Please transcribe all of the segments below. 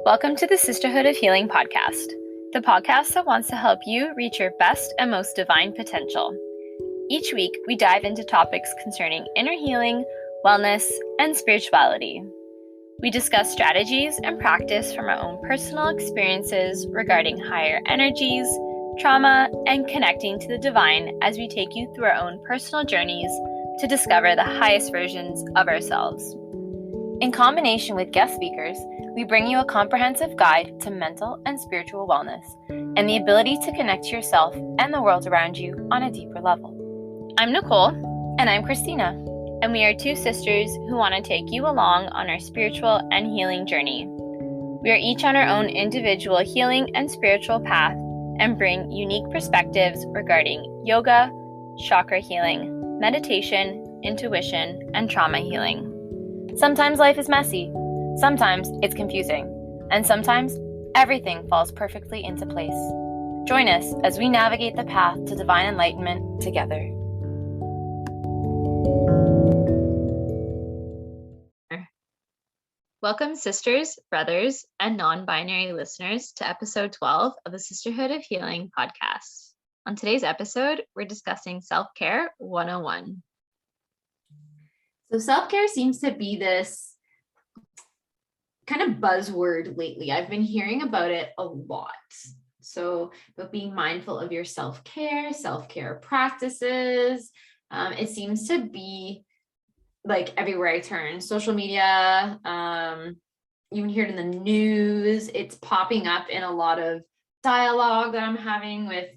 Welcome to the Sisterhood of Healing podcast, the podcast that wants to help you reach your best and most divine potential. Each week, we dive into topics concerning inner healing, wellness, and spirituality. We discuss strategies and practice from our own personal experiences regarding higher energies, trauma, and connecting to the divine as we take you through our own personal journeys to discover the highest versions of ourselves. In combination with guest speakers, we bring you a comprehensive guide to mental and spiritual wellness and the ability to connect to yourself and the world around you on a deeper level. I'm Nicole, and I'm Christina, and we are two sisters who want to take you along on our spiritual and healing journey. We are each on our own individual healing and spiritual path and bring unique perspectives regarding yoga, chakra healing, meditation, intuition, and trauma healing. Sometimes life is messy, sometimes it's confusing, and sometimes everything falls perfectly into place. Join us as we navigate the path to divine enlightenment together. Welcome, sisters, brothers, and non-binary listeners to episode 12 of the Sisterhood of Healing podcast. On today's episode, we're discussing Self-Care 101. So self-care seems to be this kind of buzzword lately. I've been hearing about it a lot. So, but being mindful of your self-care practices, it seems to be like everywhere I turn. Social media, even hear it in the news, it's popping up in a lot of dialogue that I'm having with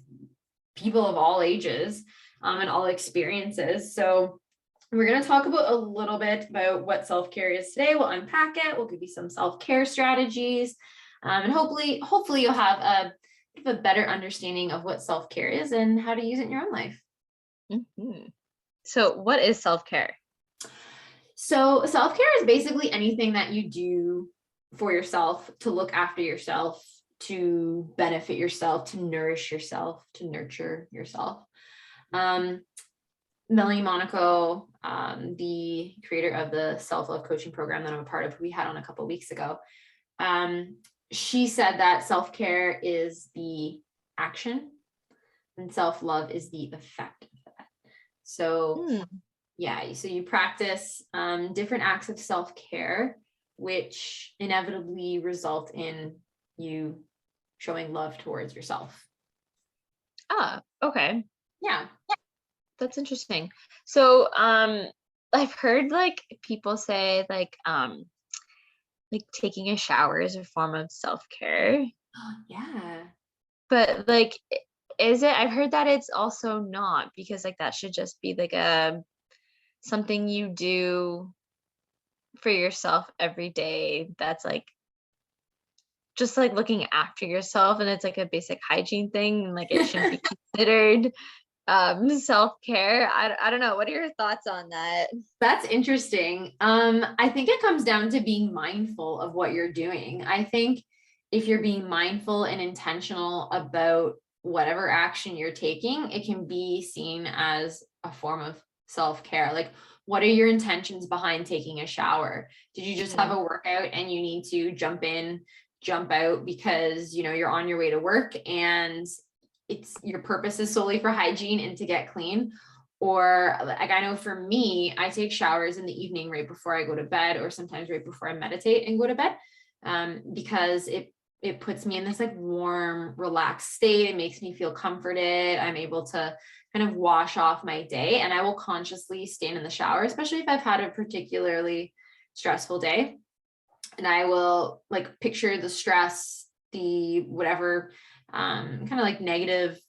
people of all ages and all experiences. So we're going to talk about a little bit about what self-care is today. We'll unpack it. We'll give you some self-care strategies. And hopefully you'll have a better understanding of what self-care is and how to use it in your own life. Mm-hmm. So what is self-care? So self-care is basically anything that you do for yourself, to look after yourself, to benefit yourself, to nourish yourself, to nurture yourself. Melanie Monaco, the creator of the self-love coaching program that I'm a part of, who we had on a couple of weeks ago, she said that self-care is the action and self-love is the effect of that. So so you practice different acts of self-care, which inevitably result in you showing love towards yourself. Okay. Yeah. That's interesting. So, I've heard like people say like taking a shower is a form of self-care. Yeah. But like, is it? I've heard that it's also not, because like that should just be like something you do for yourself every day. That's like just like looking after yourself, and it's like a basic hygiene thing, and like it shouldn't be considered self-care. I don't know. What are your thoughts on that? That's interesting. I think it comes down to being mindful of what you're doing. I think if you're being mindful and intentional about whatever action you're taking, it can be seen as a form of self-care. Like, what are your intentions behind taking a shower? Did you just have a workout and you need to jump in, jump out because, you're on your way to work and it's your purpose is solely for hygiene and to get clean? Or like, I know for me, I take showers in the evening right before I go to bed, or sometimes right before I meditate and go to bed, because it puts me in this like warm, relaxed state. It makes me feel comforted. I'm able to kind of wash off my day, and I will consciously stand in the shower, especially if I've had a particularly stressful day. And I will like picture the stress, the whatever kind of like negative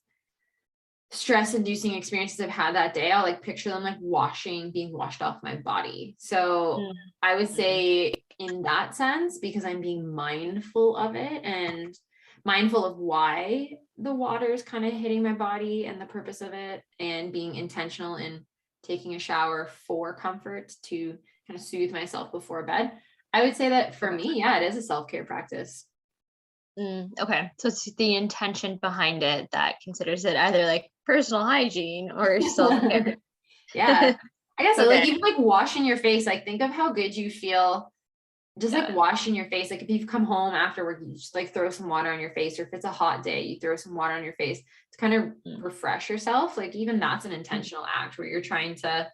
stress inducing experiences I've had that day. I'll like picture them like being washed off my body. So I would say in that sense, because I'm being mindful of it and mindful of why the water is kind of hitting my body and the purpose of it, and being intentional in taking a shower for comfort to kind of soothe myself before bed. I would say that for me, it is a self-care practice. Okay. So it's the intention behind it that considers it either like personal hygiene or self-care. Yeah. I guess Okay. like even like washing your face, like think of how good you feel just like washing your face. Like if you've come home after work, you just like throw some water on your face, or if it's a hot day, you throw some water on your face to kind of refresh yourself. Like even that's an intentional act where you're trying to,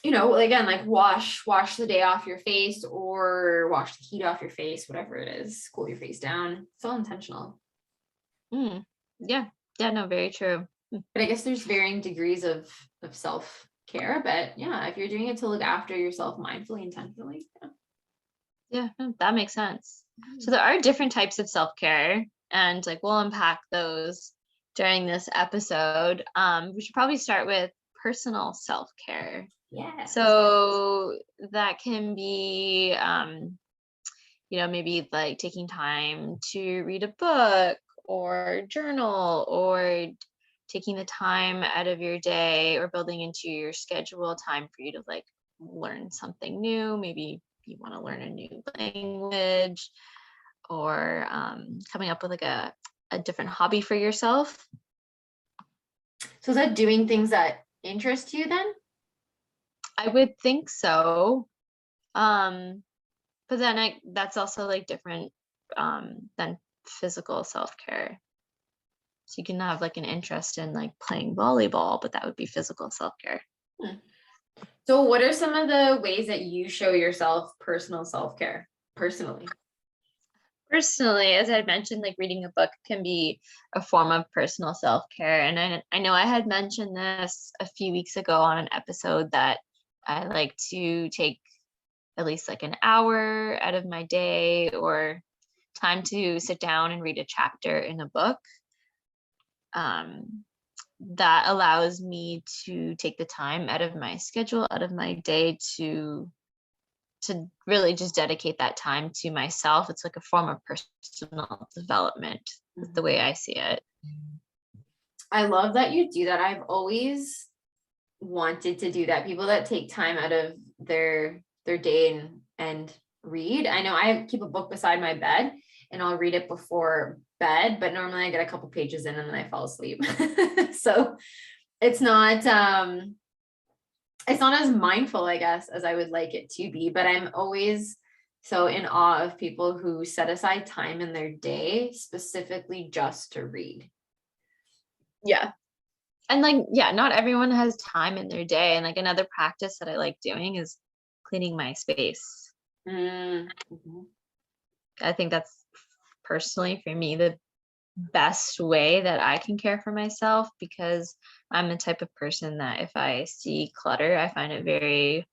you know, again, like wash the day off your face, or wash the heat off your face, whatever it is, cool your face down. It's all intentional. Yeah. No, very true. But I guess there's varying degrees of self-care, but yeah, if you're doing it to look after yourself mindfully, intentionally. Yeah, no, that makes sense. So there are different types of self-care, and like we'll unpack those during this episode. We should probably start with personal self-care. Yeah. So that can be maybe like taking time to read a book or journal, or taking the time out of your day or building into your schedule time for you to like learn something new. Maybe you want to learn a new language, or coming up with like a different hobby for yourself. So is that doing things that interest you then? I would think so. But then that's also like different than physical self-care. So you can have like an interest in like playing volleyball, but that would be physical self-care. So what are some of the ways that you show yourself personal self-care personally? Personally, as I mentioned, like reading a book can be a form of personal self-care. And I know I had mentioned this a few weeks ago on an episode that I like to take at least like an hour out of my day, or time to sit down and read a chapter in a book. That allows me to take the time out of my schedule, out of my day, to really just dedicate that time to myself. It's like a form of personal development, the way I see it. I love that you do that. I've always wanted to do that. People that take time out of their day and read. I know I keep a book beside my bed and I'll read it before bed, but normally I get a couple pages in and then I fall asleep. So it's not as mindful, I guess, as I would like it to be, but I'm always so in awe of people who set aside time in their day specifically just to read. Yeah. And like, yeah, not everyone has time in their day. And like another practice that I like doing is cleaning my space. Mm-hmm. I think that's personally for me the best way that I can care for myself, because I'm the type of person that if I see clutter, I find it very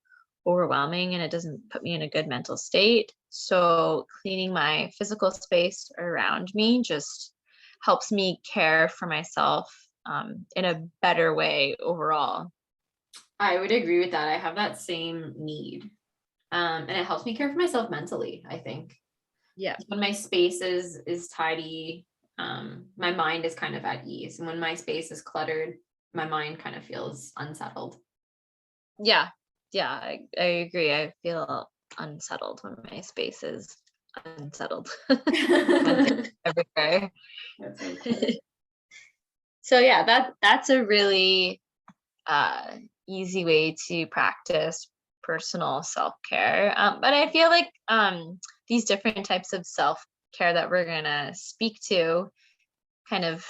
overwhelming and it doesn't put me in a good mental state. So cleaning my physical space around me just helps me care for myself in a better way overall. I would agree with that. I have that same need. And it helps me care for myself mentally, I think. Yeah. When my space is tidy, my mind is kind of at ease. And when my space is cluttered, my mind kind of feels unsettled. Yeah. I agree. I feel unsettled when my space is unsettled. Everywhere. That's so cool. So yeah, that's a really easy way to practice personal self-care. But I feel like these different types of self-care that we're gonna speak to kind of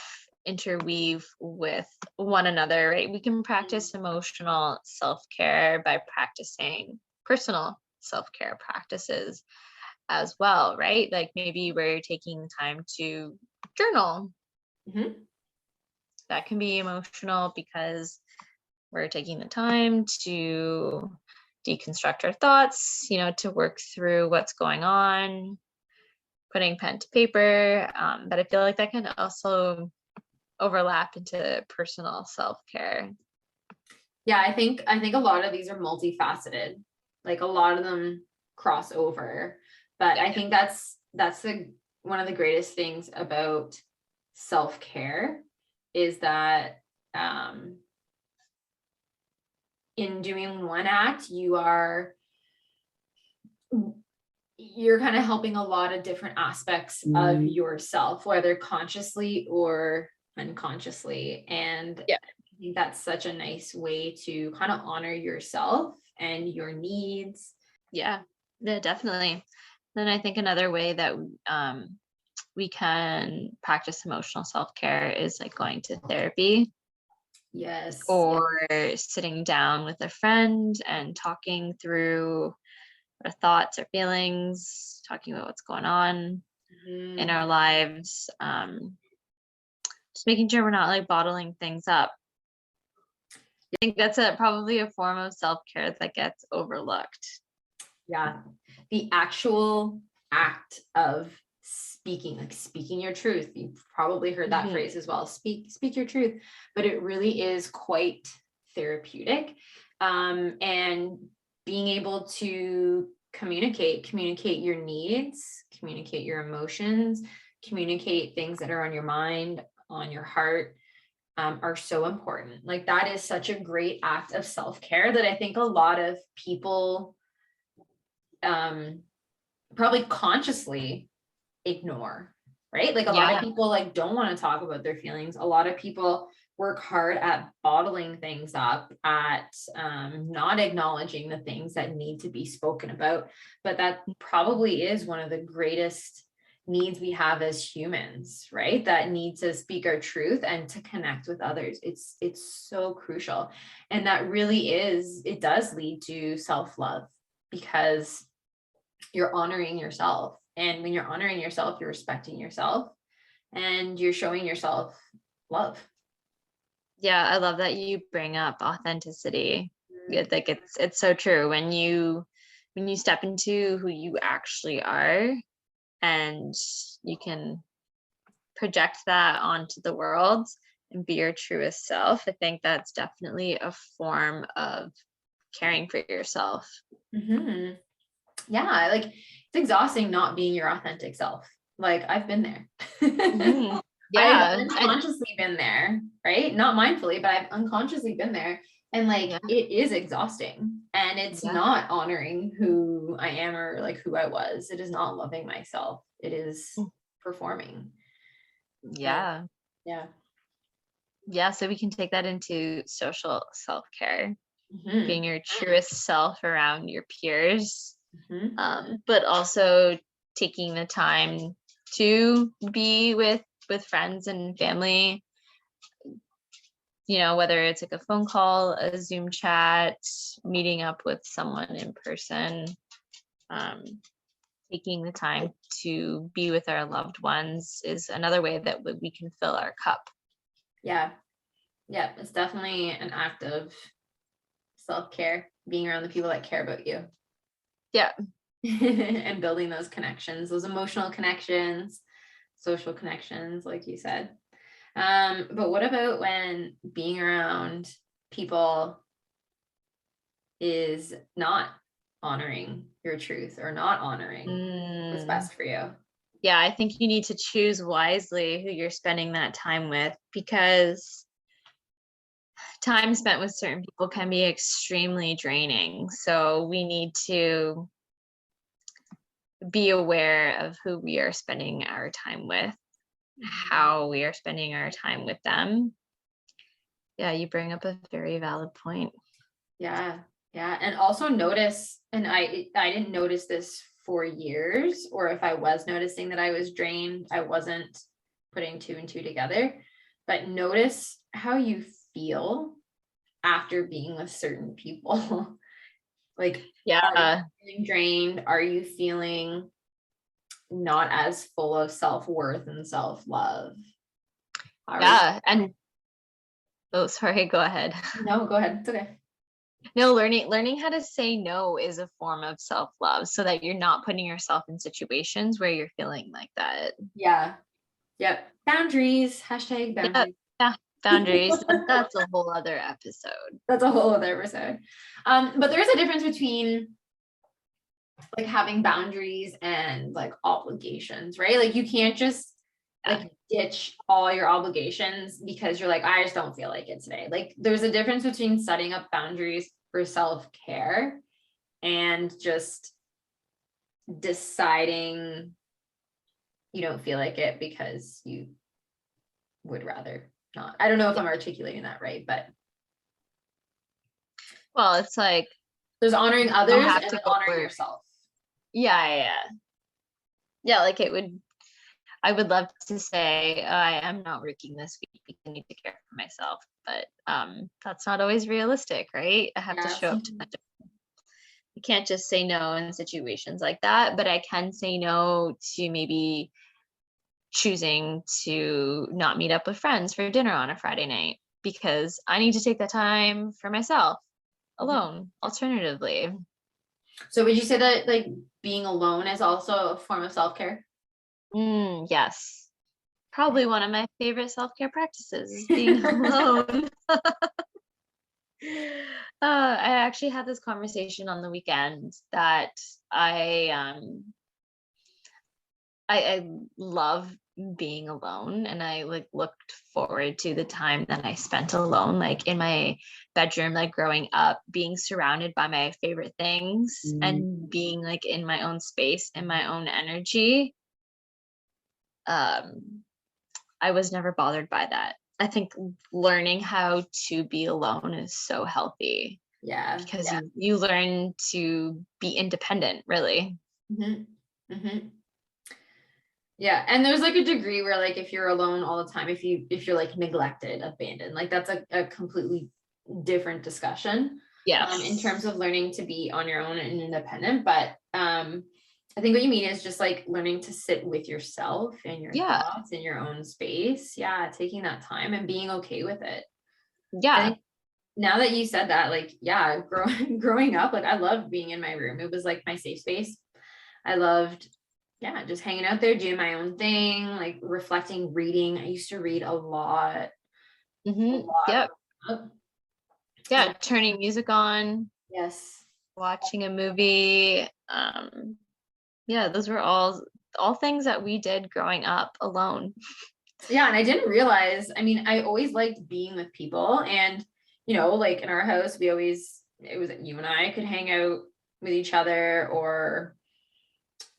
interweave with one another, right? We can practice emotional self-care by practicing personal self-care practices as well, right? Like maybe we're taking time to journal. Mm-hmm. That can be emotional because we're taking the time to deconstruct our thoughts, to work through what's going on, putting pen to paper. But I feel like that can also overlap into personal self-care. Yeah, I think a lot of these are multifaceted. Like a lot of them cross over, but I think that's one of the greatest things about self-care is that in doing one act, you're kind of helping a lot of different aspects of yourself, whether consciously or unconsciously. And yeah, I think that's such a nice way to kind of honor yourself and your needs. Yeah. Yeah, definitely. Then I think another way that we can practice emotional self-care is like going to therapy Yes. or sitting down with a friend and talking through our thoughts or feelings, talking about what's going on in Mhm. our lives. Just making sure we're not like bottling things up. I think that's probably a form of self-care that gets overlooked. Yeah. The actual act of speaking, like speaking your truth. You've probably heard that Mhm. phrase as well. Speak your truth. But it really is quite therapeutic. And being able to communicate your needs, communicate your emotions, communicate things that are on your mind, on your heart, are so important. Like that is such a great act of self-care that I think a lot of people um probably consciously ignore, right? Like a lot of Yeah. people like don't want to talk about their feelings. A lot of people work hard at bottling things up, at not acknowledging the things that need to be spoken about. But that probably is one of the greatest needs we have as humans, right? That need to speak our truth and to connect with others. It's so crucial. And that really is, it does lead to self-love because you're honoring yourself. And when you're honoring yourself, you're respecting yourself and you're showing yourself love. Yeah, I love that you bring up authenticity. Like it's so true. When you step into who you actually are and you can project that onto the world and be your truest self, I think that's definitely a form of caring for yourself. Mm-hmm. Yeah, like it's exhausting not being your authentic self. Like I've been there. Mhm. I've Yeah. unconsciously been there, right? Not mindfully, but I've unconsciously been there. And like Yeah. it is exhausting and it's Yeah. not honoring who I am or like who I was. It is not loving myself. It is performing. And Yeah. yeah. Yeah. So we can take that into social self-care, Mm-hmm. being your truest self around your peers, Mm-hmm. but also taking the time to be with friends and family, whether it's like a phone call, a Zoom chat, meeting up with someone in person, um, taking the time to be with our loved ones is another way that we can fill our cup. Yeah. Yeah. It's definitely an act of self-care, being around the people that care about you. Yeah. And building those connections, those emotional connections, social connections, like you said. But what about when being around people is not honoring your truth or not honoring what's Mm, best for you? yeah, I think you need to choose wisely who you're spending that time with, because time spent with certain people can be extremely draining. So we need to be aware of who we are spending our time with, how we are spending our time with them. Yeah, you bring up a very valid point. Yeah. Yeah. And also notice, and I didn't notice this for years, or if I was noticing that I was drained, I wasn't putting two and two together. But notice how you feel after being with certain people. Like, are you Yeah. feeling drained? Are you feeling not as full of self-worth and self-love? Are you? Yeah. And oh, sorry, go ahead. No, go ahead. It's okay. No, learning how to say no is a form of self-love so that you're not putting yourself in situations where you're feeling like that. Yeah. Yep. Boundaries. Hashtag Yeah, boundaries. yeah, boundaries. That's a whole other episode. That's a whole other episode. But there is a difference between like having boundaries and like obligations, right? Like you can't just Yeah. like ditch all your obligations because you're like, I just don't feel like it today. Like there's a difference between setting up boundaries for self-care and just deciding you don't feel like it because you would rather not. I don't know if I'm articulating that right, but Well, it's like there's honoring you don't others have and to then go honoring where yourself. Yeah, like I would love to say I am not working this week because I need to care for myself, but that's not always realistic, right? I have to show Yes. up to that. I can't just say no in situations like that, but I can say no to maybe choosing to not meet up with friends for dinner on a Friday night because I need to take that time for myself Mhm. alone, alternatively. So would you say that like being alone is also a form of self-care? Yes. Probably one of my favorite self-care practices is being alone. I actually had this conversation on the weekend that I um I love being alone, and I like looked forward to the time that I spent alone, like in my bedroom, like growing up, being surrounded by my favorite things and being like in my own space and my own energy. Um, I was never bothered by that. I think learning how to be alone is so healthy Yeah. because you learn to be independent, really. Hmm. Hmm. Yeah. And there's like a degree where like if you're alone all the time, if you're like neglected, abandoned, like that's a completely different discussion in Yes. terms of learning to be on your own and independent. But I think what you mean is just like learning to sit with yourself and your Yeah. thoughts in your own space. Yeah, taking that time and being okay with it. I Yeah. think now that you said that, like, yeah, growing up, like I loved being in my room. It was like my safe space. I loved, yeah, just hanging out there, doing my own thing, like reflecting, reading. I used to read a lot, a lot. Yep. growing up. Yeah. And Turning music on, yes. watching a movie. Yeah, those were all things that we did growing up alone. Yeah, and I didn't realize, I mean, I always liked being with people and like in our house, it was you and I could hang out with each other or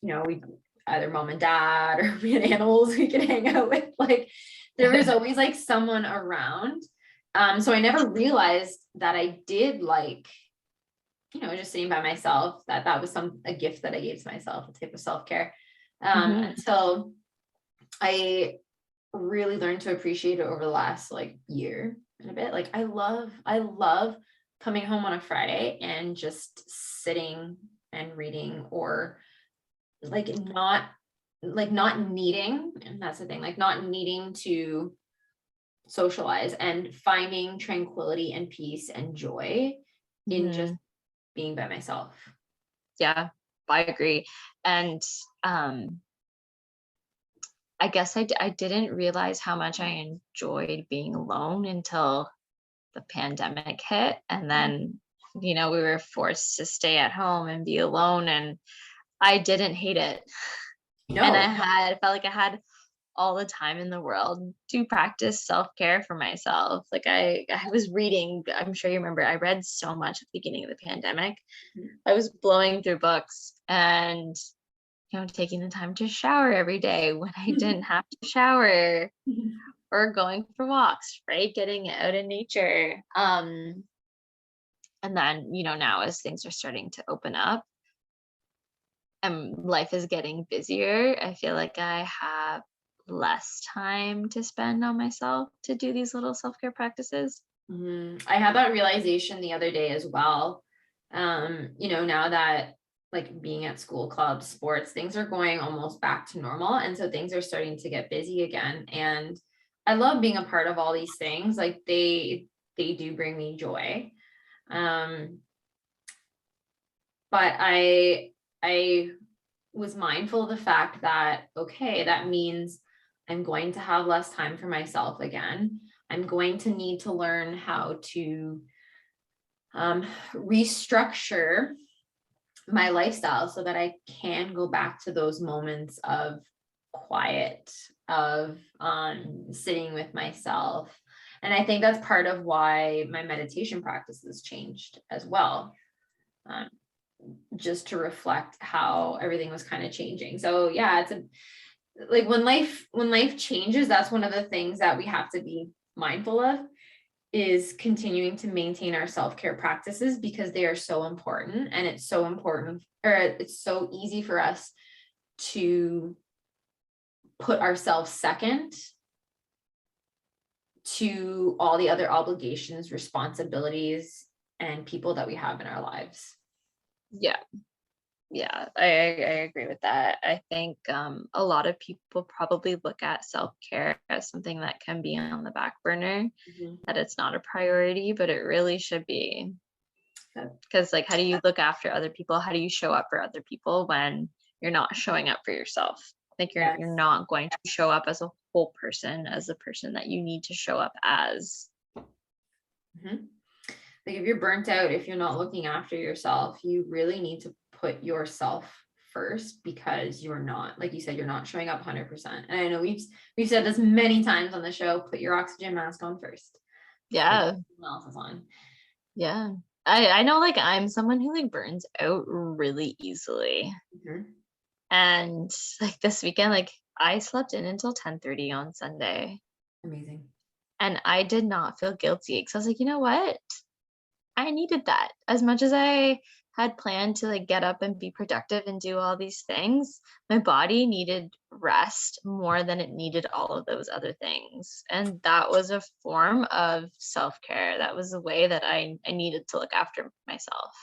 we either mom and dad or we had animals we could hang out with. Like there was always like someone around. So I never realized that I did like, just sitting by myself, that was a gift that I gave to myself, a type of self-care. Mhm. Until I really learned to appreciate it over the last like year and a bit. Like I love coming home on a Friday and just sitting and reading or like not needing, and that's the thing, like not needing to socialize and finding tranquility and peace and joy in just Mhm. being by myself. Yeah, I agree. And um I guess I didn't realize how much I enjoyed being alone until the pandemic hit, and then we were forced to stay at home and be alone, and I didn't hate it. And No. felt like I had all the time in the world to practice self-care for myself. Like I was reading, I'm sure you remember, I read so much at the beginning of the pandemic. I was blowing through books and taking the time to shower every day when I didn't have to shower or going for walks, right? Getting out in nature. And then, now as things are starting to open up and life is getting busier, I feel like I have less time to spend on myself to do these little self-care practices. I had that realization the other day as well. Now that like being at school clubs, sports, things are going almost back to normal. And so things are starting to get busy again. And I love being a part of all these things. Like they do bring me joy. Um, but I was mindful of the fact that, okay, that means I'm going to have less time for myself again. I'm going to need to learn how to restructure my lifestyle so that I can go back to those moments of quiet, of sitting with myself. And I think that's part of why my meditation practices changed as well. Um, just to reflect how everything was kind of changing. So yeah, like when life changes, that's one of the things that we have to be mindful of. is continuing to maintain our self-care practices because they are so important, and it's so important, or it's so easy for us to put ourselves second to all the other obligations, responsibilities, and people that we have in our lives. Yeah. Yeah, I agree with that. I think a lot of people probably look at self-care as something that can be on the back burner, that it's not a priority, but it really should be. Because like, how do you look after other people? How do you show up for other people when you're not showing up for yourself? Like you're not going to show up as a whole person, as the person that you need to show up as. Like if you're burnt out, if you're not looking after yourself, you really need to put yourself first, because you're not, like you said, you're not showing up 100%. And I know we've said this many times on the show, put your oxygen mask on first. Yeah. Someone else is on. Yeah. I know, like, I'm someone who like burns out really easily. And like this weekend, like I slept in until 10:30 on Sunday. Amazing. And I did not feel guilty because I was like, you know what? I needed that. As much as I had planned to like get up and be productive and do all these things, my body needed rest more than it needed all of those other things. And that was a form of self-care. That was a way that I needed to look after myself.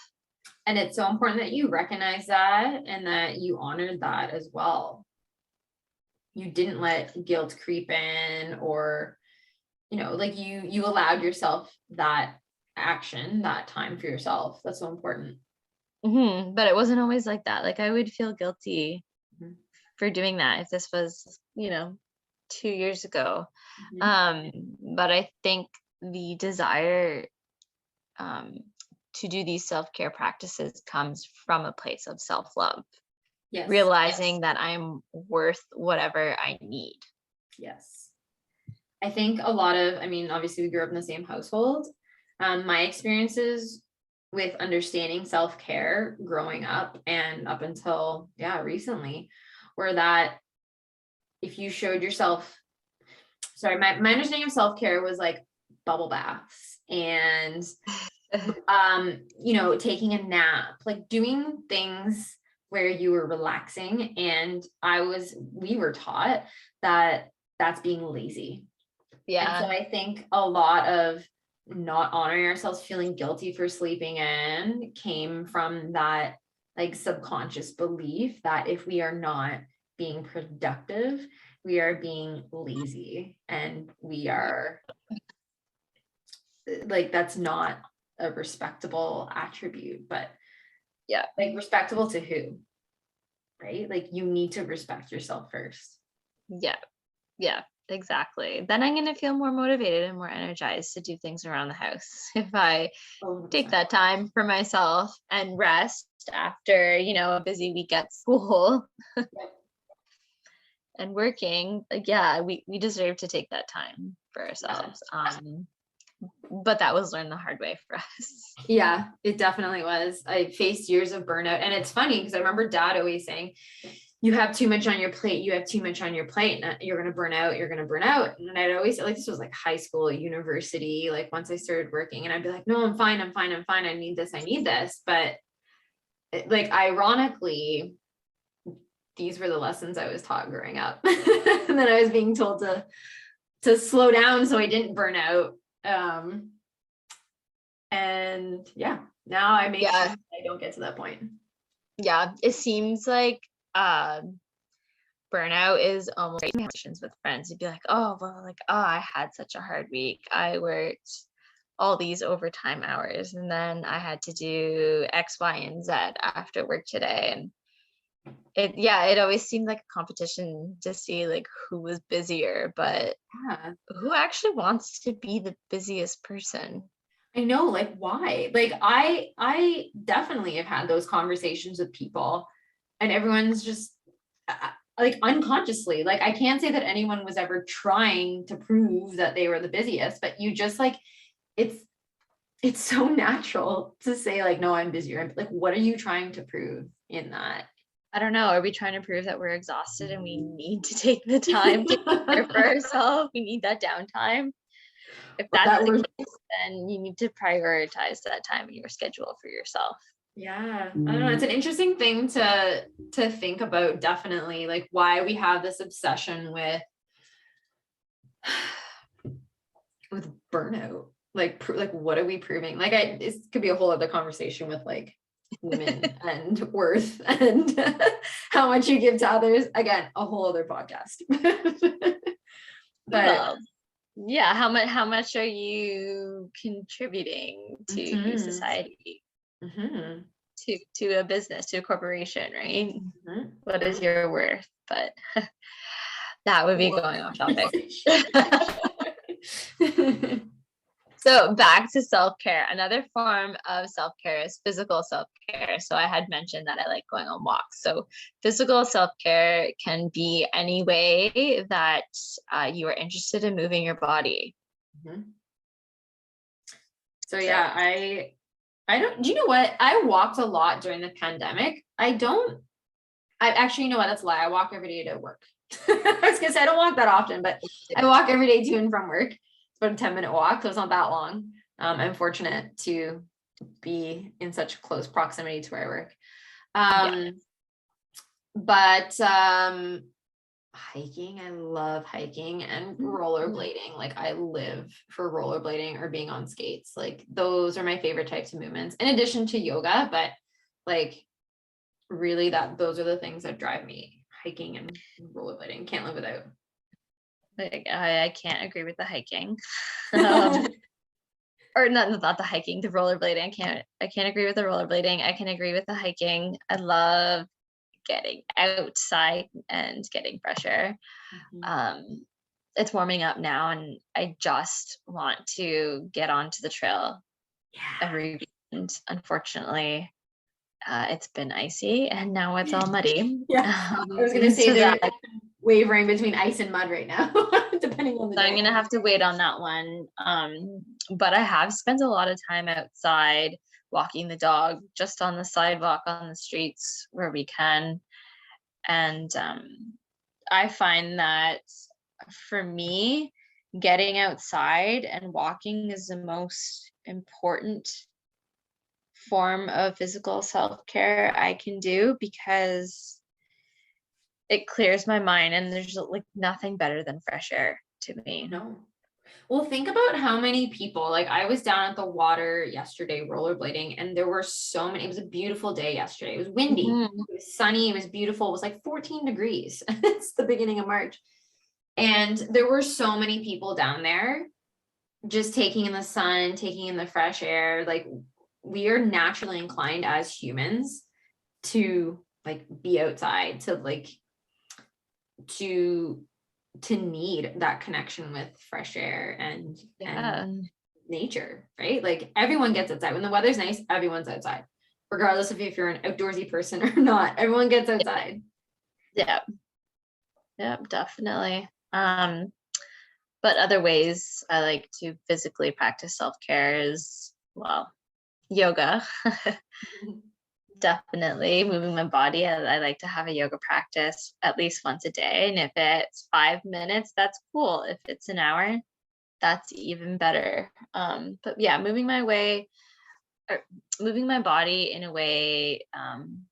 And it's so important that you recognize that and that you honored that as well. You didn't let guilt creep in, or, like you allowed yourself that action, that time for yourself. That's so important. But it wasn't always like that. Like I would feel guilty for doing that if this was, 2 years ago. But I think the desire to do these self-care practices comes from a place of self-love. Yes. Realizing that I'm worth whatever I need. Yes. I think obviously we grew up in the same household. My experiences with understanding self-care growing up and up until recently were that if you showed yourself, my understanding of self-care was like bubble baths and taking a nap, like doing things where you were relaxing. And we were taught that that's being lazy. And so I think a lot of not honoring ourselves, feeling guilty for sleeping in, came from that like subconscious belief that if we are not being productive, we are being lazy, and we are like, that's not a respectable attribute. But like, respectable to who? Right? Like, you need to respect yourself first. Yeah, exactly. Then I'm going to feel more motivated and more energized to do things around the house if I 100%. take that time for myself and rest after, a busy week at school. And working. Like, we deserve to take that time for ourselves. But that was learned the hard way for us. Yeah, it definitely was. I faced years of burnout. And it's funny because I remember Dad always saying, you have too much on your plate. You have too much on your plate. And you're going to burn out. You're going to burn out. And I'd always, like, this was like high school, university, like once I started working, and I'd be like, no, I'm fine. I'm fine. I'm fine. I need this. I need this. But like, ironically, these were the lessons I was taught growing up. And then I was being told to slow down so I didn't burn out. And now I make sure I don't get to that point. Yeah, it seems like burnout is almost conversations with friends. You'd be like, I had such a hard week. I worked all these overtime hours, and then I had to do X, Y, and Z after work today. And it always seemed like a competition to see like who was busier, but who actually wants to be the busiest person? I know, like, why? Like, I definitely have had those conversations with people, and everyone's just like unconsciously, like, I can't say that anyone was ever trying to prove that they were the busiest, but you just like, it's so natural to say like, no, I'm busier. Like, what are you trying to prove in that? I don't know. Are we trying to prove that we're exhausted and we need to take the time to care for ourselves? We need that downtime. If Or that's that the we're case, then you need to prioritize that time in your schedule for yourself. Yeah, I don't know. It's an interesting thing to think about, definitely, like why we have this obsession with burnout. Like what are we proving? Like this could be a whole other conversation with like women and worth and how much you give to others. Again, a whole other podcast. But Well, yeah, how much are you contributing to society, to a business, to a corporation, right? What is your worth? But that would be going off topic. So back to self-care. Another form of self-care is physical self-care. So I had mentioned that I like going on walks. So physical self-care can be any way that you are interested in moving your body. So yeah, I don't, do you know what? I walked a lot during the pandemic. I actually, you know what? That's a lie. I walk every day to work. I was gonna say I don't walk that often, but I walk every day to and from work. It's about a 10-minute walk, so it's not that long. I'm fortunate to be in such close proximity to where I work. But hiking, I love hiking, and rollerblading. Like I live for rollerblading or being on skates. Like those are my favorite types of movements, in addition to yoga. But like really, those are the things that drive me. Hiking and rollerblading, can't live without. Like I can't agree with the hiking. Or not the hiking, the rollerblading. I can't agree with the rollerblading. I can agree with the hiking. I love getting outside and getting fresh air. It's warming up now, and I just want to get onto the trail every weekend. Unfortunately, it's been icy and now it's all muddy. I was gonna say they're wavering between ice and mud right now, depending on the day. I'm gonna have to wait on that one. But I have spent a lot of time outside walking the dog, just on the sidewalk, on the streets where we can. And I find that for me, getting outside and walking is the most important form of physical self-care I can do, because it clears my mind, and there's like nothing better than fresh air to me. No. Well, think about how many people, like I was down at the water yesterday rollerblading, and there were so many. It was a beautiful day yesterday. It was windy, it was sunny, it was beautiful. It was like 14 degrees. It's the beginning of March. And there were so many people down there just taking in the sun, taking in the fresh air. Like we are naturally inclined as humans to like be outside, to like to need that connection with fresh air and nature, right? Like everyone gets outside. When the weather's nice, everyone's outside, regardless of if you're an outdoorsy person or not. Everyone gets outside. Yeah, definitely. But other ways I like to physically practice self-care is, well, yoga. Definitely moving my body. I like to have a yoga practice at least once a day. And if it's 5 minutes, that's cool. If it's an hour, that's even better. But yeah, moving my body in a way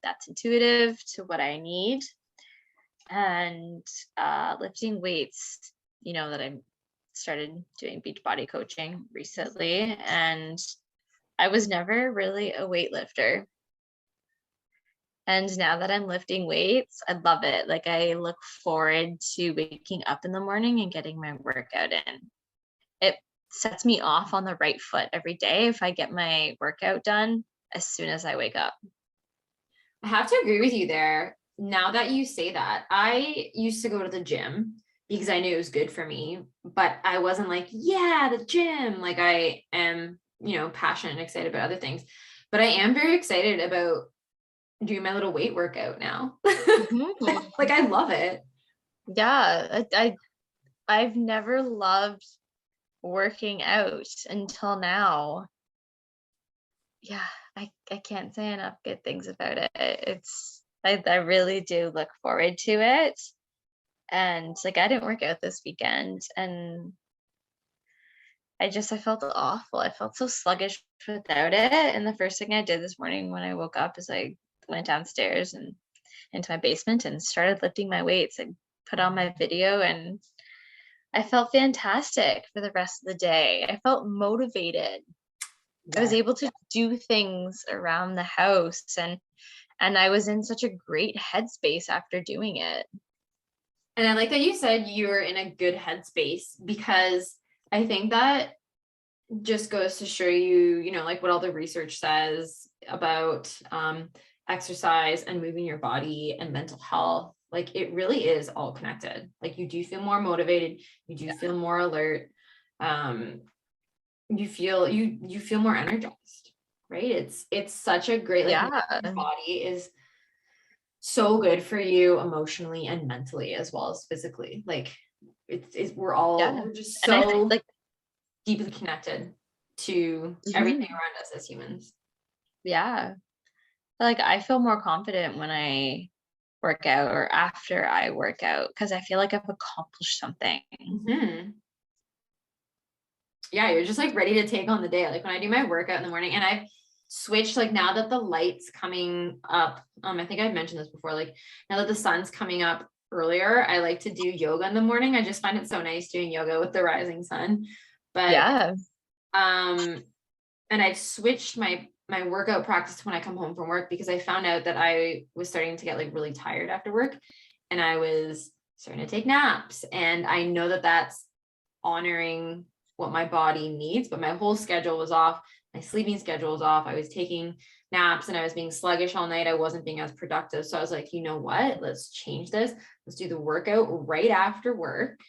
that's intuitive to what I need. And lifting weights, that I started doing beach body coaching recently, and I was never really a weightlifter. And now that I'm lifting weights, I love it. Like I look forward to waking up in the morning and getting my workout in. It sets me off on the right foot every day if I get my workout done as soon as I wake up. I have to agree with you there. Now that you say that, I used to go to the gym because I knew it was good for me, but I wasn't like, yeah, the gym. Like I am, passionate and excited about other things, but I am very excited about doing my little weight workout now. Like I love it. Yeah, I've never loved working out until now. Yeah, I can't say enough good things about it. I really do look forward to it. And like I didn't work out this weekend, and I felt awful. I felt so sluggish without it. And the first thing I did this morning when I woke up is I went downstairs and into my basement and started lifting my weights. I put on my video and I felt fantastic for the rest of the day. I felt motivated. I was Yeah. able to do things around the house, and I was in such a great headspace after doing it. And I like that you said you were in a good headspace, because I think that just goes to show you, like what all the research says about exercise and moving your body and mental health. Like it really is all connected. Like you do feel more motivated, you do feel more alert, you feel more energized, right? It's such a great, like Yeah. your body is so good for you emotionally and mentally as well as physically. Like we're just And I so like deeply connected to everything around us as humans. yeah. Like I feel more confident when I work out or after I work out because I feel like I've accomplished something. Mhm. Yeah, you're just like ready to take on the day. Like when I do my workout in the morning, and I've switched, like now that the light's coming up, I think I've mentioned this before, like now that the sun's coming up earlier, I like to do yoga in the morning. I just find it so nice doing yoga with the rising sun. But Yeah. and I've switched my workout practice when I come home from work, because I found out that I was starting to get like really tired after work, and I was starting to take naps, and I know that that's honoring what my body needs, but my whole schedule was off. My sleeping schedule was off. I was taking naps and I was being sluggish all night. I wasn't being as productive. So I was like, you know what? Let's change this. Let's do the workout right after work,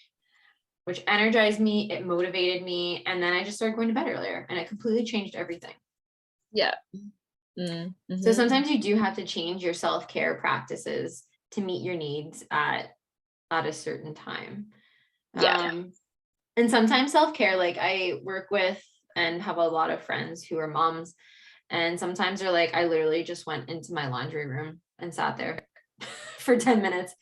which energized me. It motivated me. And then I just started going to bed earlier, and it completely changed everything. Yeah. So Mm-hmm. sometimes you do have to change your self-care practices to meet your needs at a certain time. Yeah. And sometimes self-care, like I work with and have a lot of friends who are moms, and sometimes they're like, I literally just went into my laundry room and sat there for 10 minutes.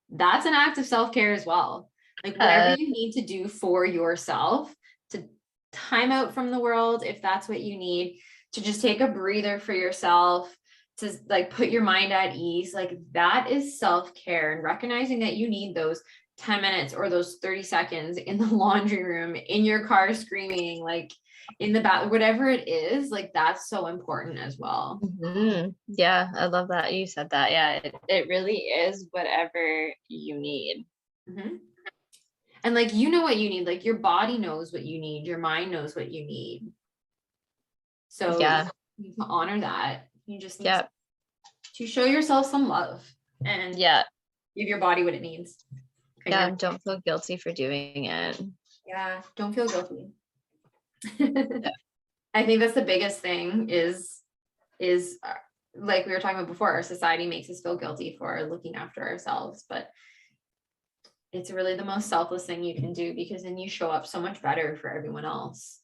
That's an act of self-care as well. Like whatever you need to do for yourself to time out from the world, if that's what you need, to just take a breather for yourself, to like put your mind at ease, like that is self-care, and recognizing that you need those 10 minutes or those 30 seconds in the laundry room, in your car screaming, like in the bath, whatever it is, like that's so important as well. Yeah, I love that you said that. Yeah, it really is whatever you need. Mhm. And like, you know what you need, like your body knows what you need, your mind knows what you need. So Yeah. you need to honor that. You just need Yeah. to show yourself some love and Yeah. give your body what it needs. Yeah. Don't feel guilty for doing it. Yeah, don't feel guilty. Yeah. I think that's the biggest thing is like we were talking about before, our society makes us feel guilty for looking after ourselves, but it's really the most selfless thing you can do, because then you show up so much better for everyone else.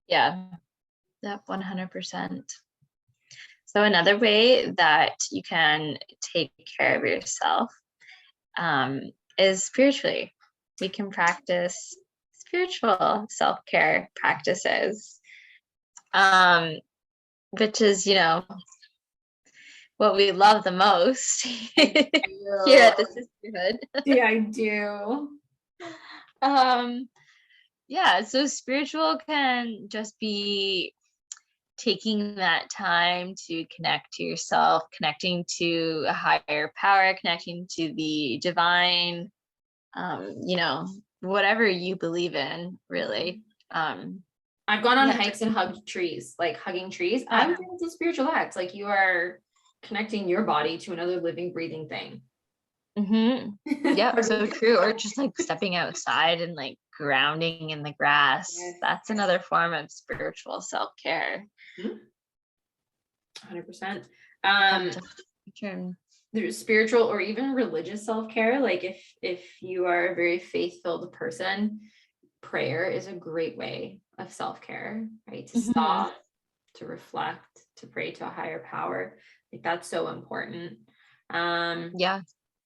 Yeah. Yep. 100%. So another way that you can take care of yourself is spiritually. We can practice spiritual self-care practices, which is, what we love the most here at the sisterhood. Yeah, I do. um, yeah, so spiritual can just be taking that time to connect to yourself, connecting to a higher power, connecting to the divine, whatever you believe in, really. I've gone on Yeah. hikes and hugged trees, like hugging trees. I would think it's a spiritual act. Like you are connecting your body to another living, breathing thing. Yeah, so true. Or just like stepping outside and like grounding in the grass. Yes. That's another form of spiritual self-care. 100%. Sure. There's spiritual or even religious self-care. Like if you are a very faith-filled person, prayer is a great way of self-care, right? To stop, to reflect, to pray to a higher power. Like that's so important. Yeah.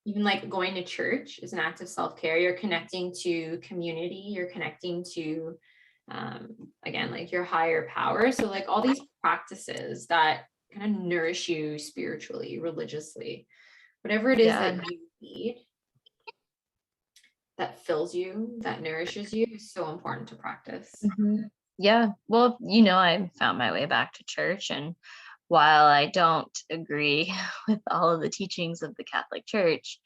Even like going to church is an act of self-care. You're connecting to community, you're connecting to again, like your higher power. So like all these practices that kind of nourish you spiritually, religiously, whatever it is that you need, that fills you, that nourishes you, is so important to practice. Yeah. Well, I found my way back to church, and while I don't agree with all of the teachings of the Catholic Church,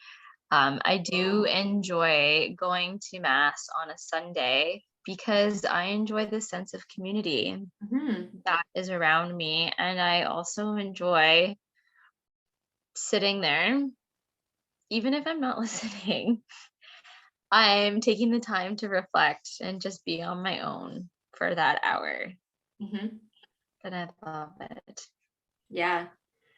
I do enjoy going to Mass on a Sunday because I enjoy the sense of community that is around me. And I also enjoy sitting there, even if I'm not listening. I'm taking the time to reflect and just be on my own for that hour. And I love it. Yeah.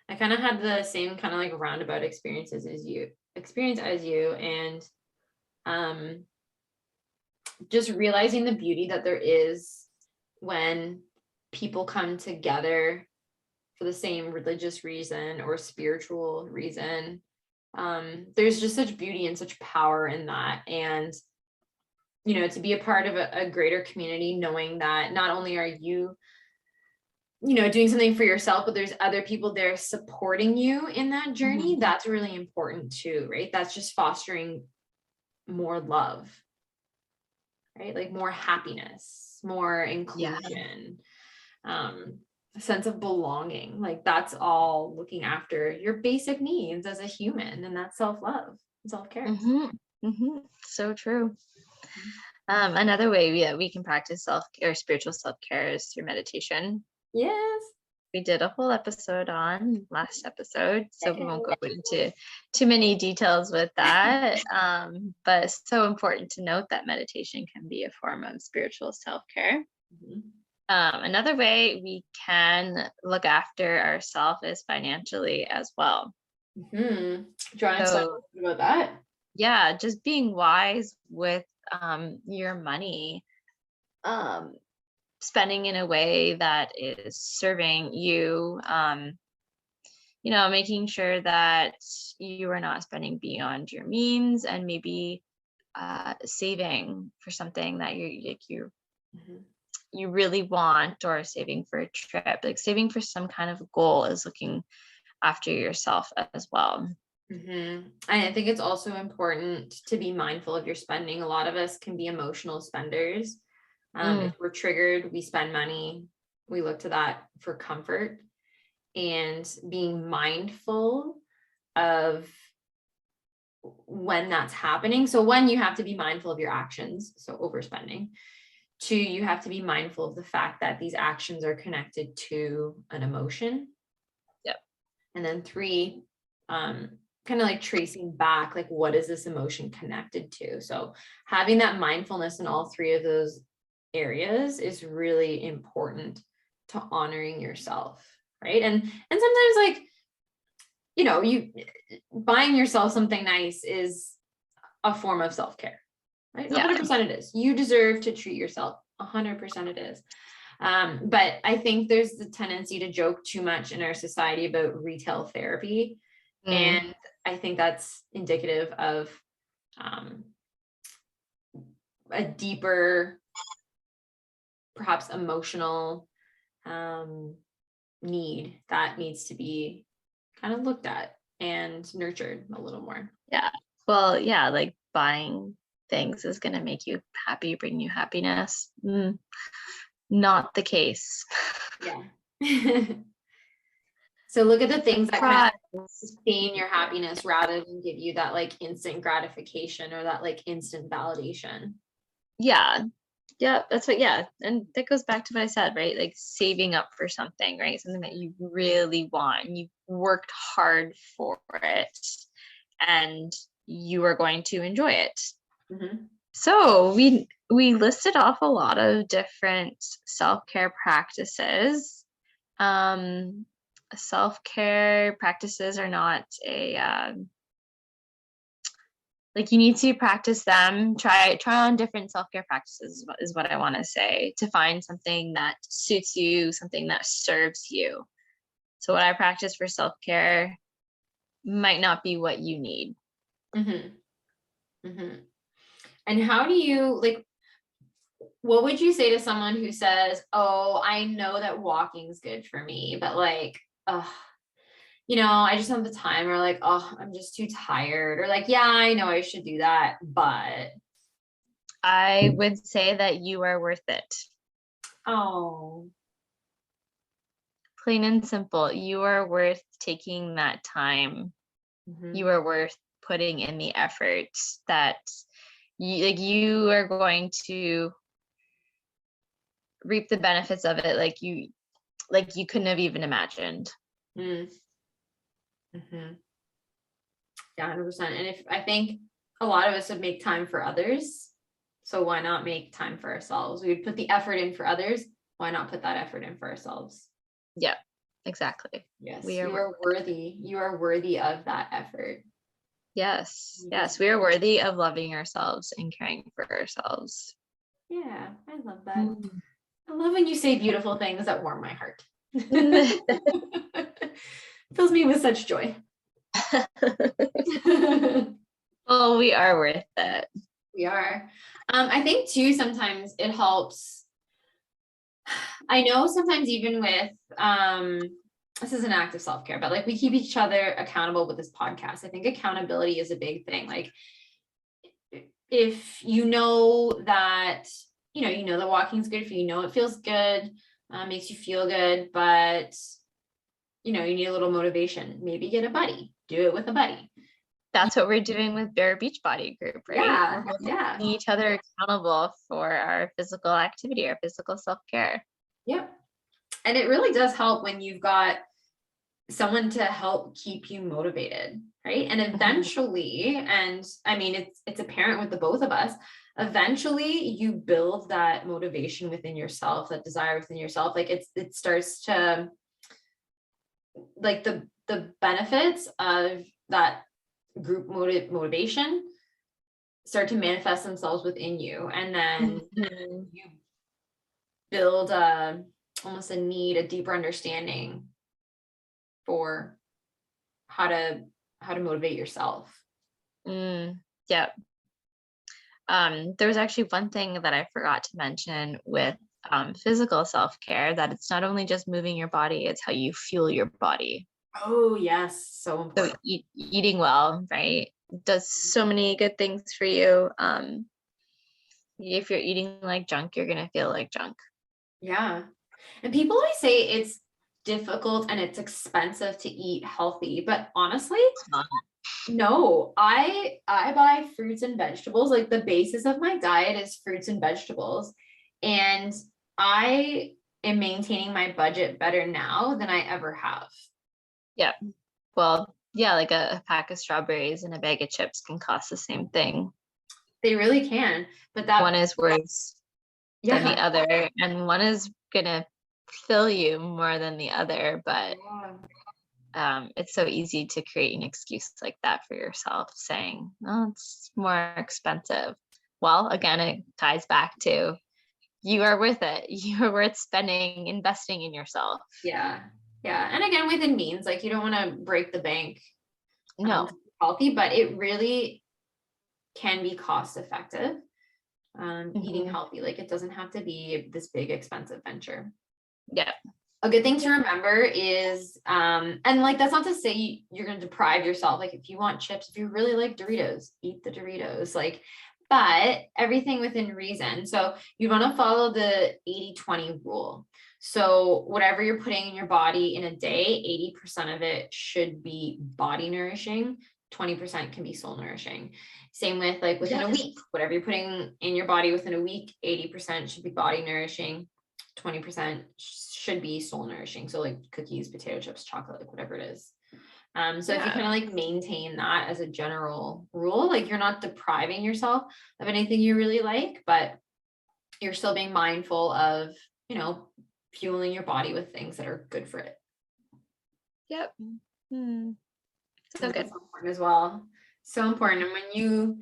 I kind of had the same kind of like roundabout experience as you, and just realizing the beauty that there is when people come together for the same religious reason or spiritual reason. There's just such beauty and such power in that. And, to be a part of a greater community, knowing that not only are you, doing something for yourself, but there's other people there supporting you in that journey. That's really important too, right? That's just fostering more love, right? Like more happiness, more inclusion, a sense of belonging. Like that's all looking after your basic needs as a human, and that's self-love, self-care. So true. Another way we can practice self-care, spiritual self-care, is through meditation. Yes. We did a whole episode on last episode, so we won't go into too many details with that. But it's so important to note that meditation can be a form of spiritual self-care. Another way we can look after ourselves is financially as well. Do you want to talk about that? Yeah, just being wise with your money, spending in a way that is serving you, making sure that you are not spending beyond your means, and maybe saving for something that you really want, or saving for a trip. Like saving for some kind of goal is looking after yourself as well. I think it's also important to be mindful of your spending. A lot of us can be emotional spenders. If we're triggered, we spend money. We look to that for comfort, and being mindful of when that's happening. So one, you have to be mindful of your actions. So overspending. Two, you have to be mindful of the fact that these actions are connected to an emotion. Yep. And then three, kind of like tracing back, like what is this emotion connected to? So having that mindfulness in all three of those areas is really important to honoring yourself, right? And sometimes, like, you buying yourself something nice is a form of self-care, right? 100% it is. You deserve to treat yourself. 100% it is. But I think there's the tendency to joke too much in our society about retail therapy. And I think that's indicative of a deeper, perhaps emotional need that needs to be kind of looked at and nurtured a little more. Yeah. Well, yeah, like buying things is going to make you happy, bring you happiness. Not the case. Yeah. So look at the things that kind of sustain your happiness rather than give you that like instant gratification or that like instant validation. Yeah. That's what, and that goes back to what I said, right? Like saving up for something, right? Something that you really want, and you've worked hard for it, and you are going to enjoy it. So we listed off a lot of different self-care practices. Self-care practices are not like you need to practice them. Try on different self-care practices is what I want to say, to find something that suits you, something that serves you. So what I practice for self-care might not be what you need. And how do you, like, what would you say to someone who says, oh, I know that walking's good for me, but like, I just don't have the time, or like, oh, I'm just too tired, or like, yeah, I know I should do that, but I would say that you are worth it. oh, Plain and simple. You are worth taking that time. You are worth putting in the effort that you are going to reap the benefits of it like you couldn't have even imagined. Yeah, 100%. And I think a lot of us would make time for others, so why not make time for ourselves? We would put the effort in for others. Why not put that effort in for ourselves? Yeah, exactly. Yes, you are worthy. You are worthy of that effort. Yes, we are worthy of loving ourselves and caring for ourselves. Yeah, I love that. I love when you say beautiful things that warm my heart. Fills me with such joy. Well, we are worth it. We are. I think too, sometimes it helps. I know sometimes even with, this is an act of self-care, but like we keep each other accountable with this podcast. I think accountability is a big thing. Like if you know that, that walking is good for you, it feels good, makes you feel good, but you need a little motivation, maybe get a buddy, do it with a buddy. That's what we're doing with Bear Beachbody Group, right? Yeah. Holding each other accountable for our physical activity, our physical self-care. Yep. And it really does help when you've got someone to help keep you motivated, right? And eventually, and I mean, it's apparent with the both of us, eventually you build that motivation within yourself, that desire within yourself. Like it starts to, like the benefits of that group motivation start to manifest themselves within you, and then you build almost a deeper understanding for how to motivate yourself. Yeah. There was actually one thing that I forgot to mention with physical self-care, that it's not only just moving your body, it's how you fuel your body. Oh yes, so important. So eating well, right, does so many good things for you. If you're eating like junk, you're gonna feel like junk. Yeah. And people always say it's difficult and it's expensive to eat healthy, but honestly, no, I buy fruits and vegetables. Like the basis of my diet is fruits and vegetables. And I am maintaining my budget better now than I ever have. Yeah. Well, yeah, like a pack of strawberries and a bag of chips can cost the same thing. They really can, but that one is worse than the other, and one is gonna fill you more than the other, but it's so easy to create an excuse like that for yourself, saying, oh, it's more expensive. Well, again, it ties back to you are worth it. You are worth investing in yourself. Yeah. And again, within means, like you don't want to break the bank. No. Healthy, but it really can be cost effective. Eating healthy, like it doesn't have to be this big expensive venture. Yeah. A good thing to remember is, and like that's not to say you're going to deprive yourself. Like if you want chips, if you really like Doritos, eat the Doritos. Like, but everything within reason. So you want to follow the 80-20 rule. So whatever you're putting in your body in a day, 80% of it should be body nourishing. 20% can be soul nourishing. Same with like within a week, whatever you're putting in your body within a week, 80% should be body nourishing. 20% should be soul nourishing. So like cookies, potato chips, chocolate, like whatever it is. So if you kind of like maintain that as a general rule, like you're not depriving yourself of anything you really like, but you're still being mindful of, fueling your body with things that are good for it. Yep. So good. So important as well. So important. And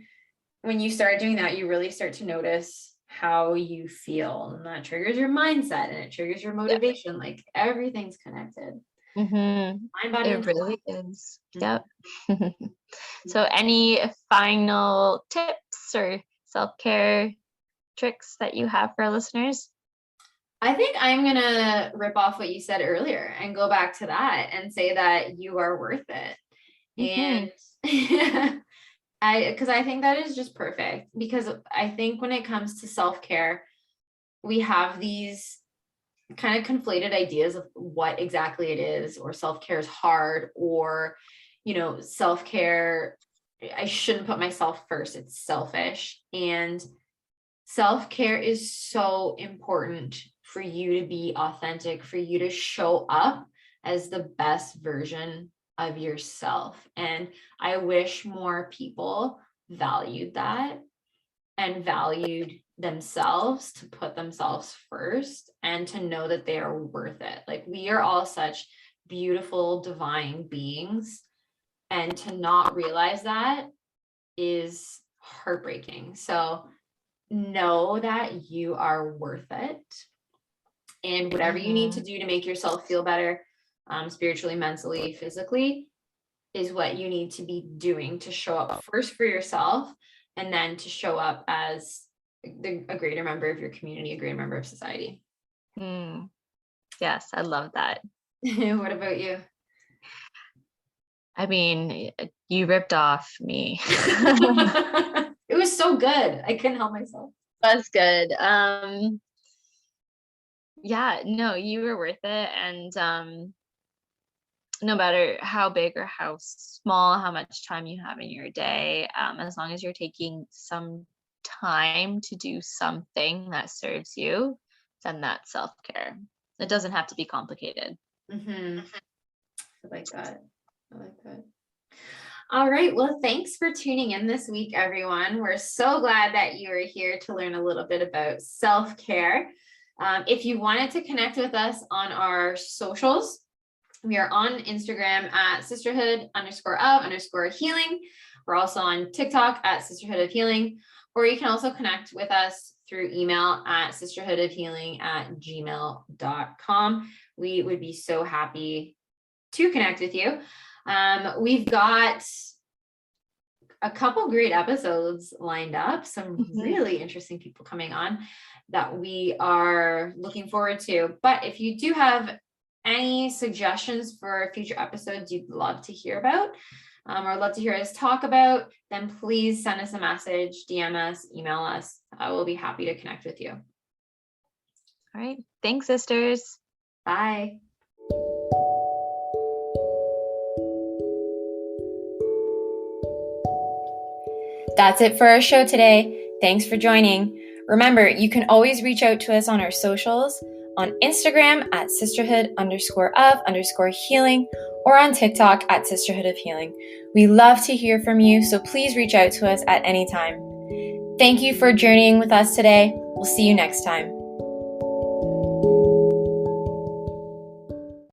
when you start doing that, you really start to notice how you feel, and that triggers your mindset and it triggers your motivation. Like everything's connected. Mind, body, it really is. Yep. So any final tips or self-care tricks that you have for our listeners? I think I'm going to rip off what you said earlier and go back to that and say that you are worth it. And because I think that is just perfect, because I think when it comes to self-care, we have these kind of conflated ideas of what exactly it is, or self-care is hard, or, self-care, I shouldn't put myself first, it's selfish. And self-care is so important for you to be authentic, for you to show up as the best version of yourself. And I wish more people valued that and valued themselves, to put themselves first and to know that they are worth it. Like, we are all such beautiful, divine beings, and to not realize that is heartbreaking. So know that you are worth it, and whatever you need to do to make yourself feel better, spiritually, mentally, physically, is what you need to be doing to show up first for yourself, and then to show up as a greater member of your community, a greater member of society. Yes, I love that. What about you? I mean, you ripped off me. It was so good. I couldn't help myself. That's good. Yeah, no, you were worth it. And no matter how big or how small, how much time you have in your day, as long as you're taking some time to do something that serves you, then that's self-care. It doesn't have to be complicated. I like that. All right. Well, thanks for tuning in this week, everyone. We're so glad that you are here to learn a little bit about self-care. If you wanted to connect with us on our socials, we are on Instagram at sisterhood_of_healing. We're also on TikTok at Sisterhood of Healing, or you can also connect with us through email at sisterhoodofhealing@gmail.com. We would be so happy to connect with you. We've got a couple great episodes lined up, some really interesting people coming on that we are looking forward to. But if you do have any suggestions for future episodes you'd love to hear about, or love to hear us talk about, then please send us a message, DM us, email us. I will be happy to connect with you. All right. Thanks, sisters. Bye. That's it for our show today. Thanks for joining. Remember, you can always reach out to us on our socials, on Instagram at sisterhood_of_healing, or on TikTok at Sisterhood of Healing. We love to hear from you, so please reach out to us at any time. Thank you for journeying with us today. We'll see you next time.